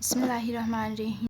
बिस्मिल्लाहिर्रहमानिर्रहीम।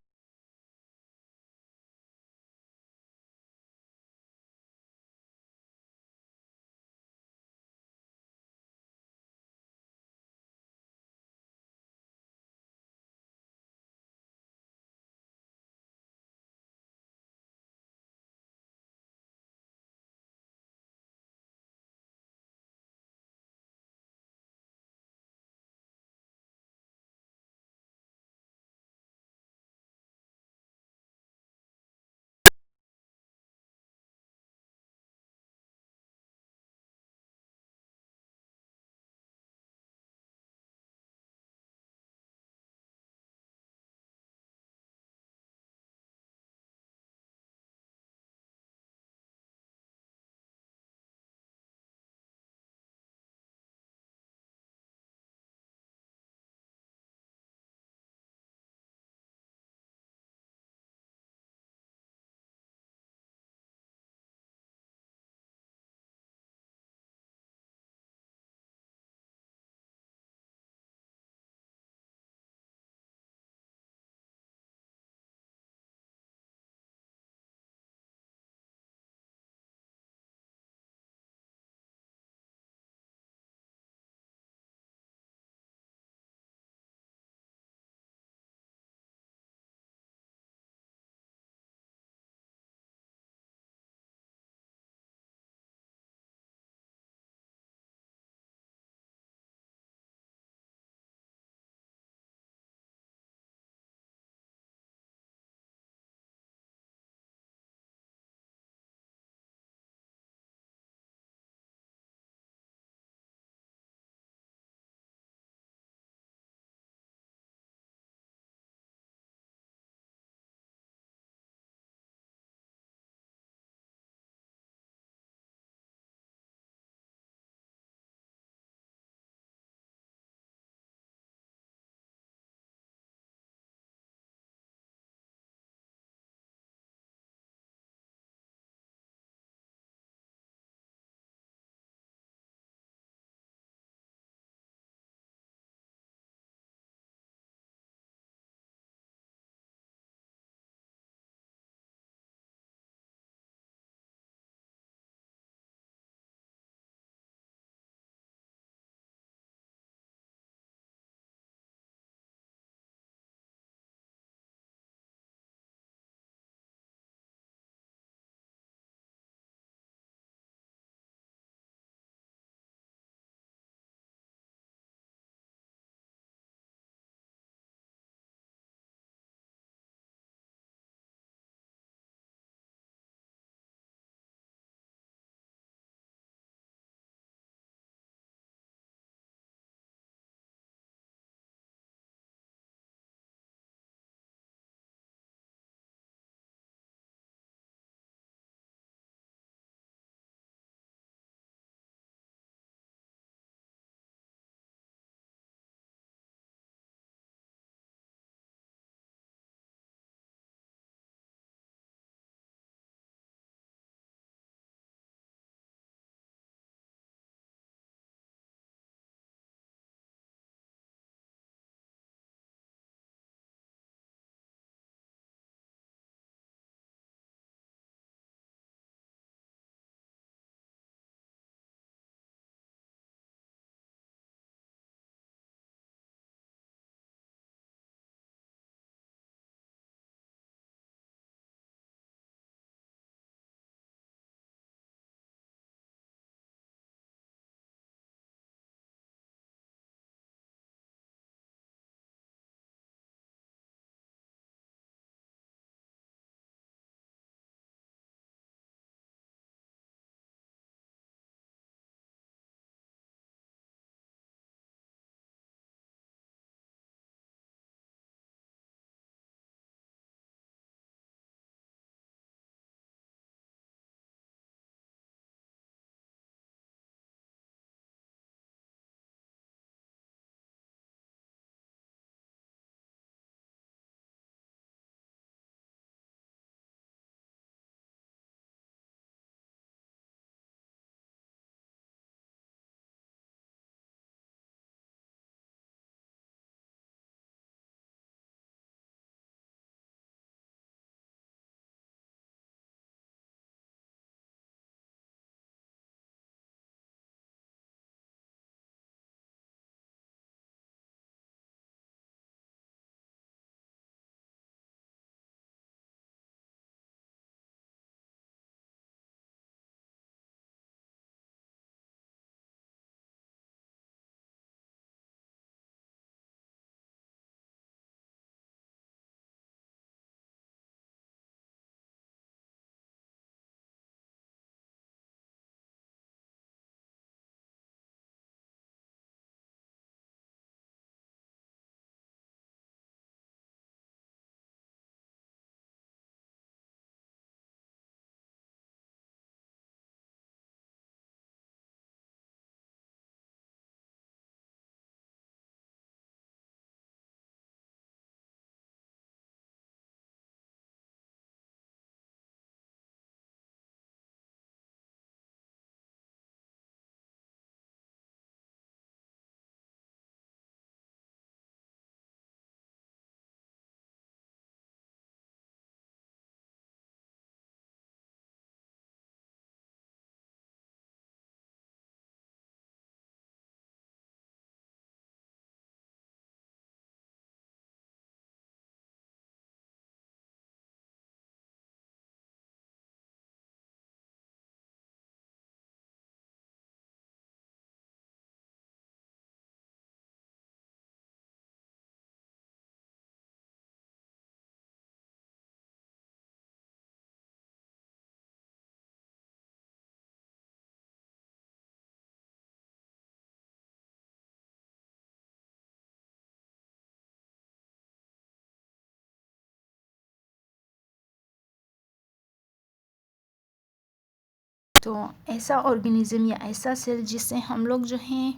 तो ऐसा ऑर्गेनिज़म या ऐसा सेल जिससे हम लोग जो हैं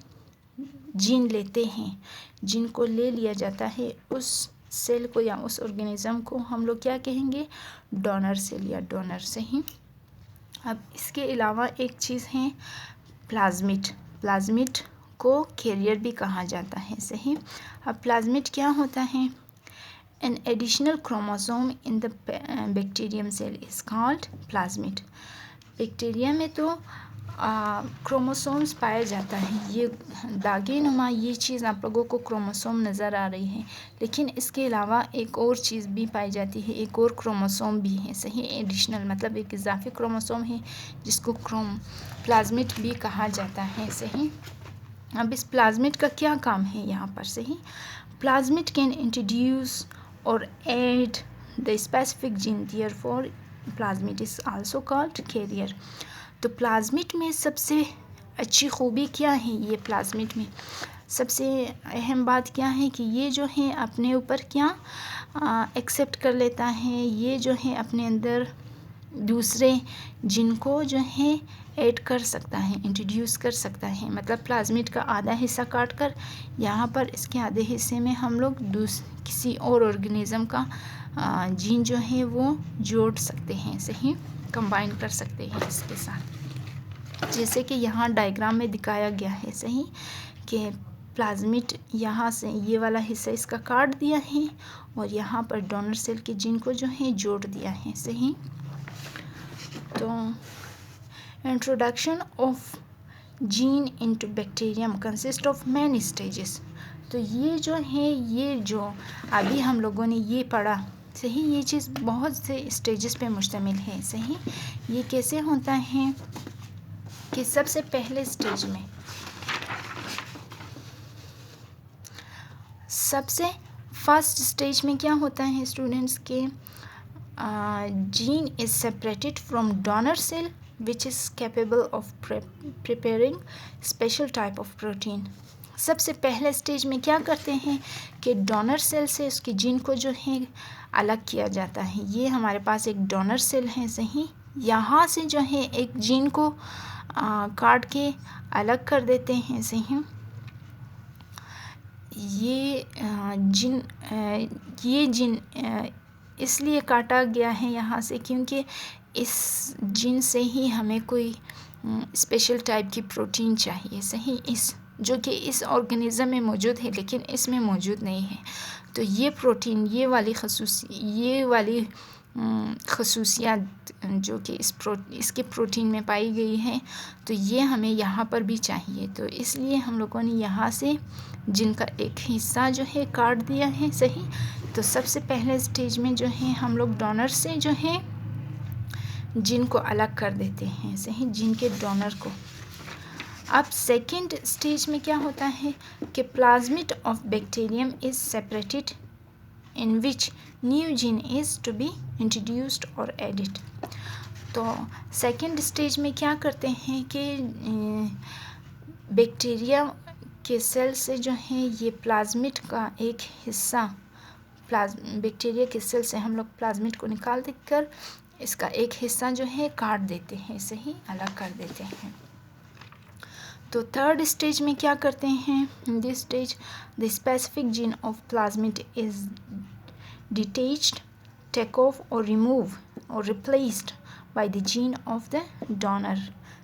जीन लेते हैं, जीन को ले लिया जाता है, उस सेल को या उस ऑर्गेनिज़म को हम लोग क्या कहेंगे? डोनर सेल या डोनर से ही। अब इसके अलावा एक चीज़ है प्लाज्मिड। प्लाज्मिड को कैरियर भी कहा जाता है, सही। अब प्लाज्मिड क्या होता है? An additional chromosome in the bacterium cell is called plasmid. Bacteria में तो क्रोमोसोम्स पाया जाता है, ये दागे नुमा ये चीज़ आप लोगों को क्रोमोसोम नज़र आ रही है, लेकिन इसके अलावा एक और चीज़ भी पाई जाती है, एक और क्रोमोसोम भी है, सही। एडिशनल मतलब एक इजाफी क्रोमोसोम है जिसको प्लाज्मिड भी कहा जाता है, सही। अब इस प्लाज्मिड का क्या काम है यहाँ पर, सही। Plasmid can introduce or add the specific gene, therefore plasmid is also called carrier. तो प्लाज्मिड में सबसे अच्छी खूबी क्या है? ये प्लाज्मिड में सबसे अहम बात क्या है कि ये जो है अपने ऊपर क्या एक्सेप्ट कर लेता है, ये जो है अपने अंदर दूसरे जिनको जो है ऐड कर सकता है, इंट्रोड्यूस कर सकता है। मतलब प्लाज्मिड का आधा हिस्सा काट कर यहाँ पर इसके आधे हिस्से में हम लोग किसी और ऑर्गेनिज़म का जीन जो है वो जोड़ सकते हैं, सही, कंबाइन कर सकते हैं इसके साथ। जैसे कि यहाँ डायग्राम में दिखाया गया है, सही, कि प्लाज्मिड यहाँ से ये वाला हिस्सा इसका काट दिया है और यहाँ पर डोनर सेल के जीन को जो है जोड़ दिया है, सही। तो introduction of gene into bacterium consist of many stages. तो ये जो है, ये जो अभी हम लोगों ने ये पढ़ा, सही, ये चीज़ बहुत से स्टेजेस पे मुश्तमिल है, सही। ये कैसे होता है कि सबसे पहले स्टेज में सबसे फर्स्ट स्टेज में क्या होता है स्टूडेंट्स के gene is separated from donor cell which is capable of preparing special type of protein. सबसे पहले स्टेज में क्या करते हैं कि डोनर सेल से उसके जीन को जो है अलग किया जाता है। ये हमारे पास एक डोनर सेल है, सही। यहाँ से जो है एक जीन को काट के अलग कर देते हैं, सही। ये जीन इसलिए काटा गया है यहाँ से क्योंकि इस जीन से ही हमें कोई स्पेशल टाइप की प्रोटीन चाहिए, सही, इस जो कि इस ऑर्गेनिज़म में मौजूद है लेकिन इसमें मौजूद नहीं है। तो ये प्रोटीन, ये वाली खसूसियात जो कि इसके प्रोटीन में पाई गई है, तो ये हमें यहाँ पर भी चाहिए। तो इसलिए हम लोगों ने यहाँ से जिनका एक हिस्सा जो है काट दिया है, सही। तो सबसे पहले स्टेज में जो है हम लोग डोनर से जो है जिन को अलग कर देते हैं, सही, जिन के डोनर को। अब सेकंड स्टेज में क्या होता है कि plasmid of bacterium is separated in which new gene is to be introduced और एडिड। तो सेकंड स्टेज में क्या करते हैं कि बैक्टीरिया के सेल से जो है ये प्लाज्मिड का एक हिस्सा, बैक्टीरिया के सेल से हम लोग प्लाज्मिड को निकाल देकर इसका एक हिस्सा जो है काट देते हैं, सही, अलग कर देते हैं। तो थर्ड स्टेज में क्या करते हैं? This stage the specific gene of plasmid is detached, take off और रिमूव और replaced by the gene of the donor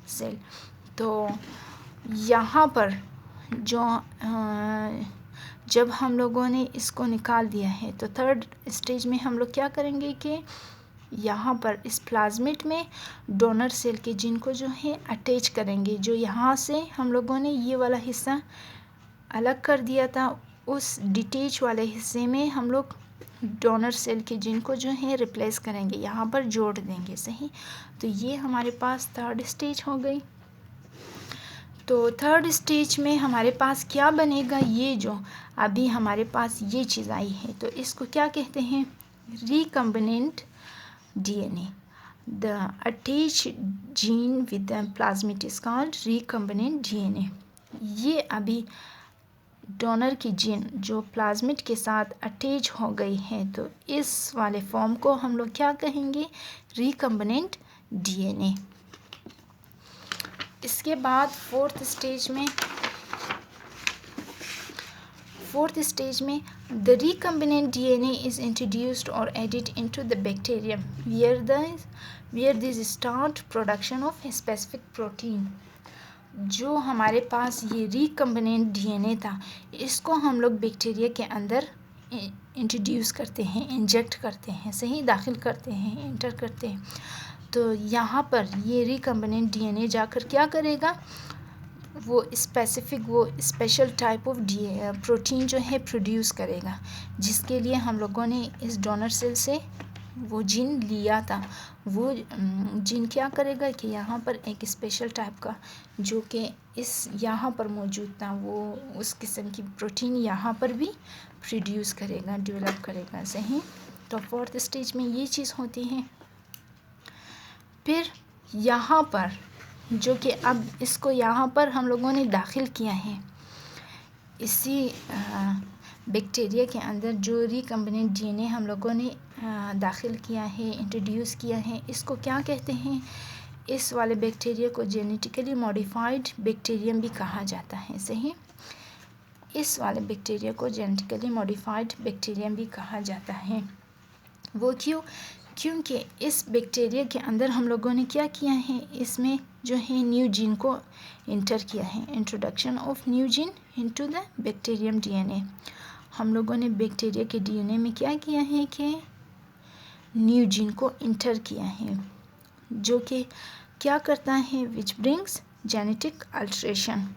cell. तो यहाँ पर जो जब हम लोगों ने इसको निकाल दिया है तो थर्ड स्टेज में हम लोग क्या करेंगे कि यहाँ पर इस प्लाज्मिड में डोनर सेल के जीन को जो है अटैच करेंगे। जो यहाँ से हम लोगों ने ये वाला हिस्सा अलग कर दिया था, उस डिटैच वाले हिस्से में हम लोग डोनर सेल के जीन को जो है रिप्लेस करेंगे, यहाँ पर जोड़ देंगे, सही। तो ये हमारे पास थर्ड स्टेज हो गई। तो थर्ड स्टेज में हमारे पास क्या बनेगा? ये जो अभी हमारे पास ये चीज़ आई है, तो इसको क्या कहते हैं? Recombinant DNA. The attached gene with the plasmid is called recombinant DNA. ये अभी डोनर की जीन जो प्लाज्मिड के साथ अटैच हो गई है, तो इस वाले फॉर्म को हम लोग क्या कहेंगे? Recombinant DNA. इसके बाद फोर्थ स्टेज में the recombinant DNA is introduced or added into the bacterium where this start production of a specific protein. जो हमारे पास ये recombinant DNA था, इसको हम लोग बैक्टीरिया के अंदर इंट्रोड्यूस करते हैं, इंजेक्ट करते हैं, सही, दाखिल करते हैं, इंटर करते हैं. तो यहाँ पर ये recombinant DNA जाकर क्या करेगा, वो स्पेशल टाइप ऑफ प्रोटीन जो है प्रोड्यूस करेगा, जिसके लिए हम लोगों ने इस डोनर सेल से वो जीन लिया था. वो जीन क्या करेगा कि यहाँ पर एक स्पेशल टाइप का जो कि इस यहाँ पर मौजूद था, वो उस किस्म की प्रोटीन यहाँ पर भी प्रोड्यूस करेगा, डेवलप करेगा, सही. तो फोर्थ स्टेज में ये चीज़ होती है. फिर यहाँ पर जो कि अब इसको यहाँ पर हम लोगों ने दाखिल किया है, इसी बैक्टीरिया के अंदर जो रिकम्बिनेंट डीएनए हम लोगों ने दाखिल किया है, इंट्रोड्यूस किया है, इसको क्या कहते हैं, इस वाले बैक्टीरिया को जेनेटिकली मॉडिफाइड बैक्टीरियम भी कहा जाता है, सही. इस वाले बैक्टीरिया को जेनेटिकली मॉडिफाइड बैक्टीरियम भी कहा जाता है. वो क्यों? क्योंकि इस बैक्टीरिया के अंदर हम लोगों ने क्या किया है, इसमें जो है न्यू जीन को इंटर किया है, introduction of new gene into the bacterium DNA. हम लोगों ने बैक्टीरिया के डीएनए में क्या किया है कि न्यू जीन को इंटर किया है, जो कि क्या करता है, विच ब्रिंग्स जेनेटिक अल्ट्रेशन.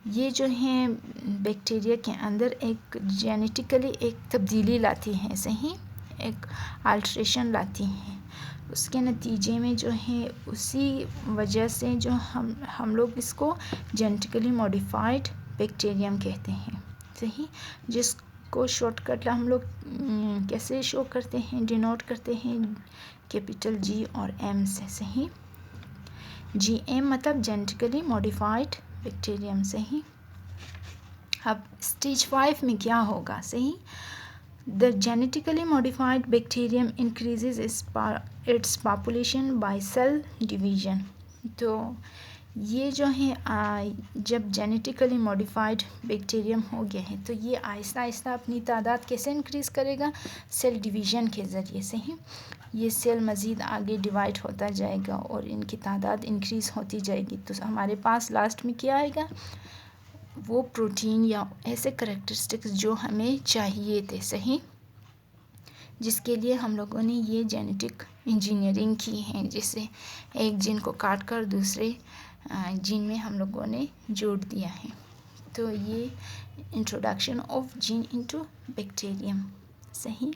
ये जो है बैक्टीरिया के अंदर एक जेनेटिकली एक तब्दीली लाती है, सही, एक अल्ट्रेशन लाती हैं. उसके नतीजे में जो है उसी वजह से जो हम लोग इसको जेनेटिकली मॉडिफाइड बैक्टीरियम कहते हैं, सही. जिसको शॉर्टकट हम लोग कैसे शो करते हैं, डिनोट करते हैं, कैपिटल जी और एम से, सही. GM मतलब जेनेटिकली मॉडिफाइड बैक्टीरियम, सही. अब स्टेज 5 में क्या होगा, सही. The genetically modified bacterium increases its population by cell division. तो ये जो है जब जेनेटिकली मॉडिफाइड बैक्टीरियम हो गया है, तो ये आहिस्ता आहिस्ता अपनी तादाद कैसे इंक्रीज़ करेगा, सेल डिवीज़न के ज़रिए से ही. ये सेल मज़ीद आगे डिवाइड होता जाएगा और इनकी तादाद इंक्रीज़ होती जाएगी. तो हमारे पास लास्ट में क्या आएगा, वो प्रोटीन या ऐसे करैक्टरिस्टिक्स जो हमें चाहिए थे, सही, जिसके लिए हम लोगों ने ये जेनेटिक इंजीनियरिंग की है, जिससे एक जीन को काट कर दूसरे जीन में हम लोगों ने जोड़ दिया है. तो ये introduction of gene into bacterium, सही.